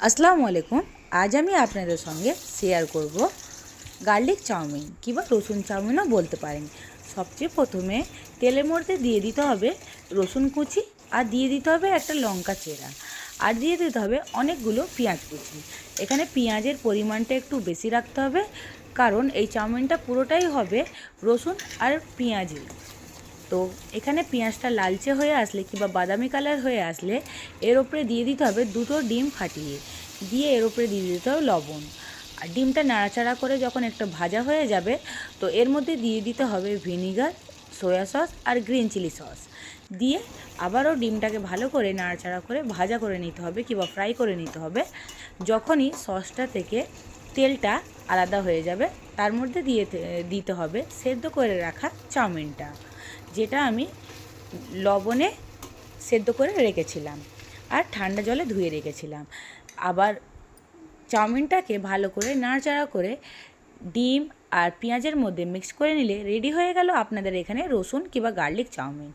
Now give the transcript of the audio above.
আসসালামু আলাইকুম। আজ আমি আপনাদের সঙ্গে শেয়ার করব গার্লিক চাউমিন কিংবা রসুন চাউমিনও বলতে পারেন। সবচেয়ে প্রথমে তেলের মধ্যে দিয়ে দিতে হবে রসুন কুচি, আর দিয়ে দিতে হবে একটা লঙ্কা চেরা, আর দিয়ে দিতে হবে অনেকগুলো পেঁয়াজ কুচি। এখানে পেঁয়াজের পরিমাণটা একটু বেশি রাখতে হবে, কারণ এই চাউমিনটা পুরোটাই হবে রসুন আর পেঁয়াজের। তো এখানে পেঁয়াজটা লালচে হয়ে আসলে কিংবা বাদামি কালার হয়ে আসলে এর ওপরে দিয়ে দিতে হবে দুটো ডিম ফাটিয়ে, দিয়ে এর ওপরে দিয়ে দিতে হবে লবণ। আর ডিমটা নাড়াচাড়া করে যখন একটা ভাজা হয়ে যাবে, তো এর মধ্যে দিয়ে দিতে হবে ভিনিগার, সয়া সস আর গ্রিন চিলি সস। দিয়ে আবারও ডিমটাকে ভালো করে নাড়াচাড়া করে ভাজা করে নিতে হবে কিংবা ফ্রাই করে নিতে হবে। যখনই সসটা থেকে তেলটা আলাদা হয়ে যাবে, তার মধ্যে দিতে হবে সেদ্ধ করে রাখা চাউমিনটা, যেটা আমি লবণে সেদ্ধ করে রেখেছিলাম আর ঠান্ডা জলে ধুয়ে রেখেছিলাম। আবার চাউমিনটাকে ভালো করে নাড়াচাড়া করে ডিম আর পেঁয়াজের মধ্যে মিক্স করে নিলে রেডি হয়ে গেল আপনাদের এখানে রসুন কিংবা গার্লিক চাউমিন।